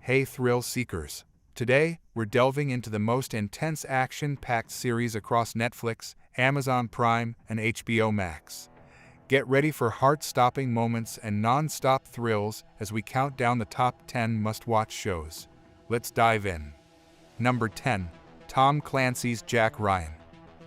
Hey thrill seekers! Today, we're delving into the most intense action-packed series across Netflix, Amazon Prime, and HBO Max. Get ready for heart-stopping moments and non-stop thrills as we count down the top 10 must-watch shows. Let's dive in. Number 10. Tom Clancy's Jack Ryan.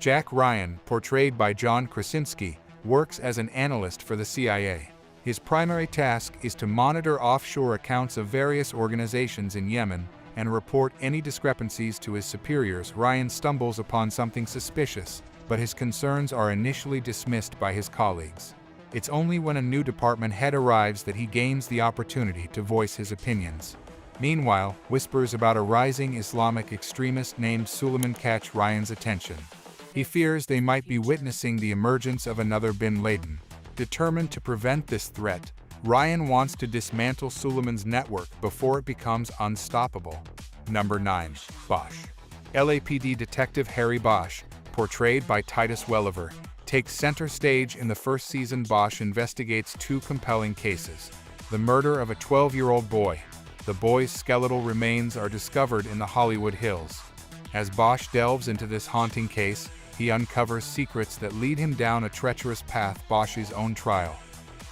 Jack Ryan, portrayed by John Krasinski, works as an analyst for the CIA. His primary task is to monitor offshore accounts of various organizations in Yemen and report any discrepancies to his superiors. Ryan stumbles upon something suspicious, but his concerns are initially dismissed by his colleagues. It's only when a new department head arrives that he gains the opportunity to voice his opinions. Meanwhile, whispers about a rising Islamic extremist named Suleiman catch Ryan's attention. He fears they might be witnessing the emergence of another bin Laden. Determined to prevent this threat, Ryan wants to dismantle Suleiman's network before it becomes unstoppable. Number 9. Bosch. LAPD detective Harry Bosch, portrayed by Titus Welliver, takes center stage in the first season. Bosch investigates two compelling cases: the murder of a 12-year-old boy. The boy's skeletal remains are discovered in the Hollywood Hills. As Bosch delves into this haunting case, he uncovers secrets that lead him down a treacherous path. Bosch's own trial.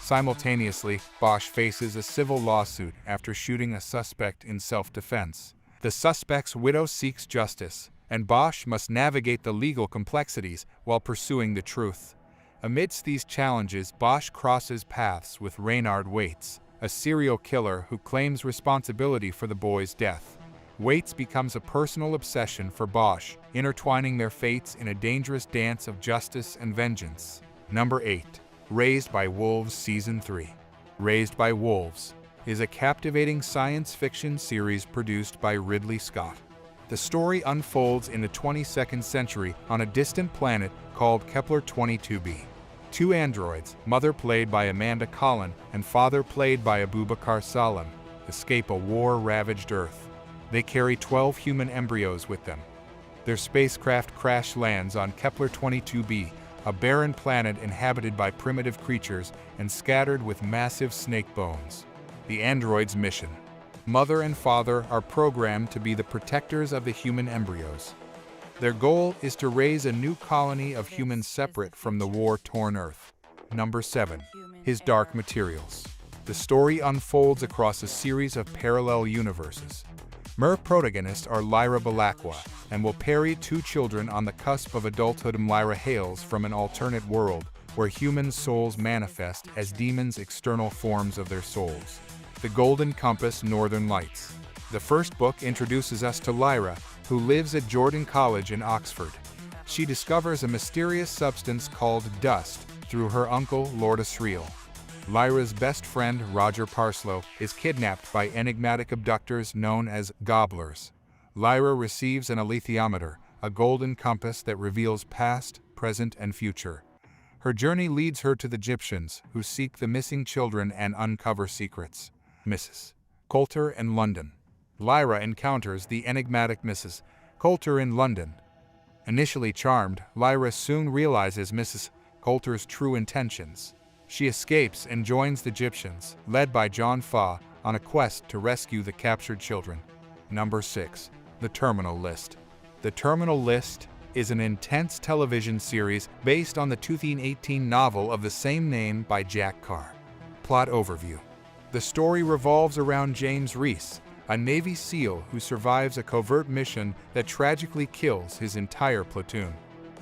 Simultaneously, Bosch faces a civil lawsuit after shooting a suspect in self-defense. The suspect's widow seeks justice, and Bosch must navigate the legal complexities while pursuing the truth. Amidst these challenges, Bosch crosses paths with Reynard Waits, a serial killer who claims responsibility for the boy's death. Waits becomes a personal obsession for Bosch, intertwining their fates in a dangerous dance of justice and vengeance. Number 8. Raised by Wolves Season 3. Raised by Wolves is a captivating science fiction series produced by Ridley Scott. The story unfolds in the 22nd century on a distant planet called Kepler-22b. Two androids, mother played by Amanda Collin and father played by Abubakar Salim, escape a war-ravaged Earth. They carry 12 human embryos with them. Their spacecraft crash lands on Kepler-22b, a barren planet inhabited by primitive creatures and scattered with massive snake bones. The androids' mission. Mother and father are programmed to be the protectors of the human embryos. Their goal is to raise a new colony of humans separate from the war-torn Earth. Number 7. His Dark Materials. The story unfolds across a series of parallel universes. Mer protagonists are Lyra Belacqua and will parry two children on the cusp of adulthood. Lyra hails from an alternate world where human souls manifest as demons, external forms of their souls. The Golden Compass, Northern Lights. The first book introduces us to Lyra, who lives at Jordan College in Oxford. She discovers a mysterious substance called dust through her uncle, Lord Asriel. Lyra's best friend, Roger Parslow, is kidnapped by enigmatic abductors known as gobblers. Lyra receives an alethiometer, a golden compass that reveals past, present, and future. Her journey leads her to the Egyptians, who seek the missing children and uncover secrets. Mrs. Coulter in London. Lyra encounters the enigmatic Mrs. Coulter in London. Initially charmed, Lyra soon realizes Mrs. Coulter's true intentions. She escapes and joins the Egyptians, led by John Fa, on a quest to rescue the captured children. Number 6. The Terminal List. The Terminal List is an intense television series based on the 2018 novel of the same name by Jack Carr. Plot overview. The story revolves around James Reese, a Navy SEAL who survives a covert mission that tragically kills his entire platoon.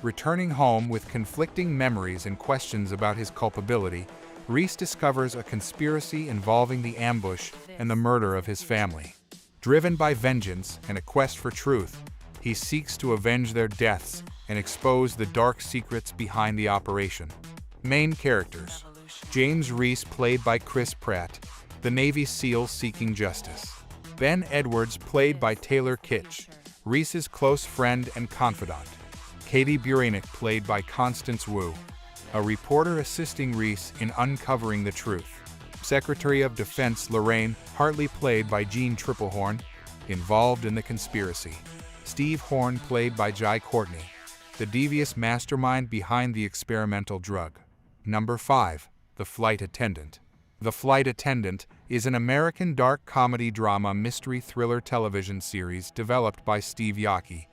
Returning home with conflicting memories and questions about his culpability, Reese discovers a conspiracy involving the ambush and the murder of his family. Driven by vengeance and a quest for truth, he seeks to avenge their deaths and expose the dark secrets behind the operation. Main characters. James Reese, played by Chris Pratt, the Navy SEAL seeking justice. Ben Edwards, played by Taylor Kitsch, Reese's close friend and confidant. Katie Buranek, played by Constance Wu, a reporter assisting Reese in uncovering the truth. Secretary of Defense Lorraine Hartley, played by Jean Triplehorn, involved in the conspiracy. Steve Horn, played by Jai Courtney, the devious mastermind behind the experimental drug. Number 5. The Flight Attendant. The Flight Attendant is an American dark comedy drama mystery thriller television series developed by Steve Yockey.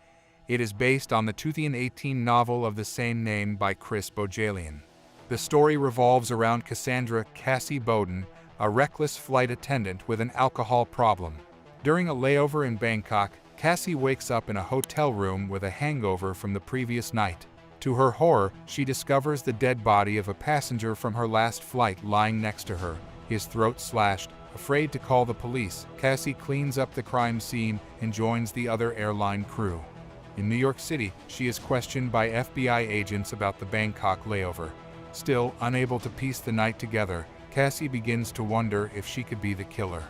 It is based on the 2018 novel of the same name by Chris Bohjalian. The story revolves around Cassandra Cassie Bowden, a reckless flight attendant with an alcohol problem. During a layover in Bangkok, Cassie wakes up in a hotel room with a hangover from the previous night. To her horror, she discovers the dead body of a passenger from her last flight lying next to her, his throat slashed. Afraid to call the police, Cassie cleans up the crime scene and joins the other airline crew. In New York City, she is questioned by FBI agents about the Bangkok layover. Still, unable to piece the night together, Cassie begins to wonder if she could be the killer.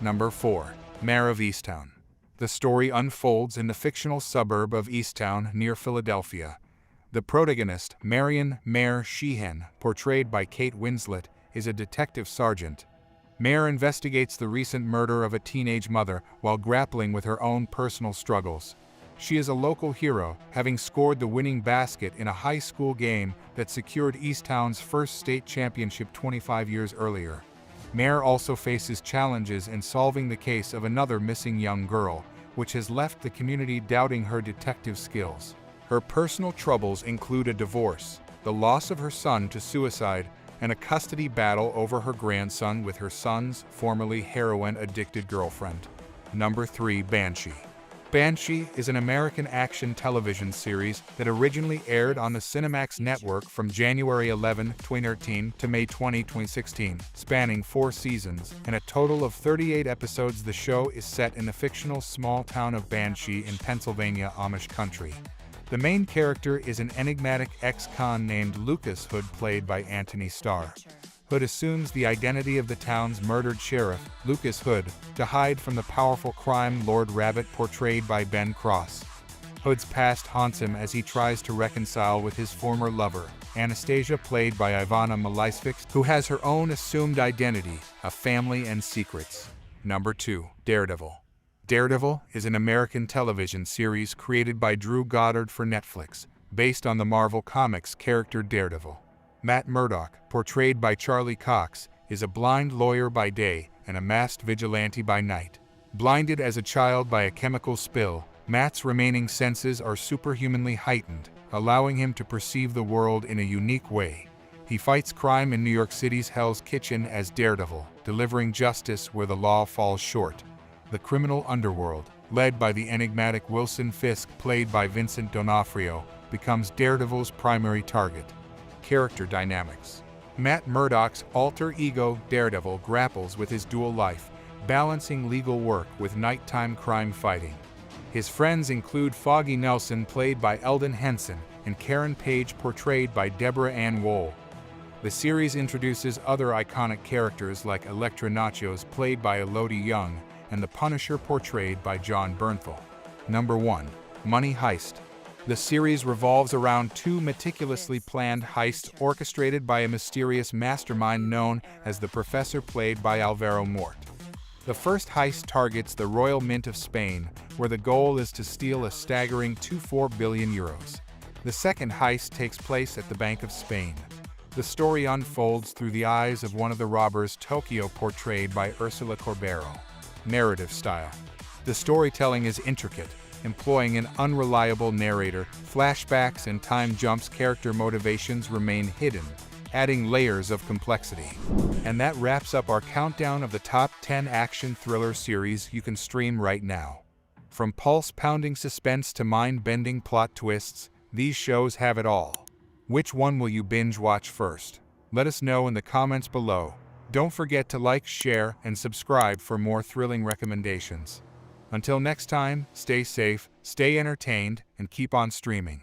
Number 4. Mare of Easttown. The story unfolds in the fictional suburb of Easttown near Philadelphia. The protagonist, Marion Mare Sheehan, portrayed by Kate Winslet, is a detective sergeant. Mare investigates the recent murder of a teenage mother while grappling with her own personal struggles. She is a local hero, having scored the winning basket in a high school game that secured Easttown's first state championship 25 years earlier. Mare also faces challenges in solving the case of another missing young girl, which has left the community doubting her detective skills. Her personal troubles include a divorce, the loss of her son to suicide, and a custody battle over her grandson with her son's formerly heroin-addicted girlfriend. Number 3. Banshee. Banshee is an American action television series that originally aired on the Cinemax network from January 11, 2013 to May 20, 2016, spanning 4 seasons and a total of 38 episodes. The show is set in the fictional small town of Banshee in Pennsylvania, Amish country. The main character is an enigmatic ex-con named Lucas Hood, played by Anthony Starr. Hood assumes the identity of the town's murdered sheriff, Lucas Hood, to hide from the powerful crime lord Rabbit, portrayed by Ben Cross. Hood's past haunts him as he tries to reconcile with his former lover, Anastasia, played by Ivana Malysvix, who has her own assumed identity, a family and secrets. Number 2. Daredevil. Daredevil is an American television series created by Drew Goddard for Netflix, based on the Marvel Comics character Daredevil. Matt Murdock, portrayed by Charlie Cox, is a blind lawyer by day and a masked vigilante by night. Blinded as a child by a chemical spill, Matt's remaining senses are superhumanly heightened, allowing him to perceive the world in a unique way. He fights crime in New York City's Hell's Kitchen as Daredevil, delivering justice where the law falls short. The criminal underworld, led by the enigmatic Wilson Fisk, played by Vincent D'Onofrio, becomes Daredevil's primary target. Character dynamics. Matt Murdock's alter ego Daredevil grapples with his dual life, balancing legal work with nighttime crime fighting. His friends include Foggy Nelson, played by Eldon Henson, and Karen Page, portrayed by Deborah Ann Woll. The series introduces other iconic characters like Elektra Nachos, played by Elodie Young, and the Punisher, portrayed by John Bernthal. Number 1. Money Heist. The series revolves around 2 meticulously planned heists orchestrated by a mysterious mastermind known as the Professor, played by Alvaro Mort. The first heist targets the Royal Mint of Spain, where the goal is to steal a staggering €24 billion. The second heist takes place at the Bank of Spain. The story unfolds through the eyes of one of the robbers, Tokyo, portrayed by Ursula Corbero. Narrative style. The storytelling is intricate, employing an unreliable narrator, flashbacks and time jumps. Character motivations remain hidden, adding layers of complexity. And that wraps up our countdown of the top 10 action thriller series you can stream right now. From pulse-pounding suspense to mind-bending plot twists, these shows have it all. Which one will you binge watch first? Let us know in the comments below. Don't forget to like, share, and subscribe for more thrilling recommendations. Until next time, stay safe, stay entertained, and keep on streaming.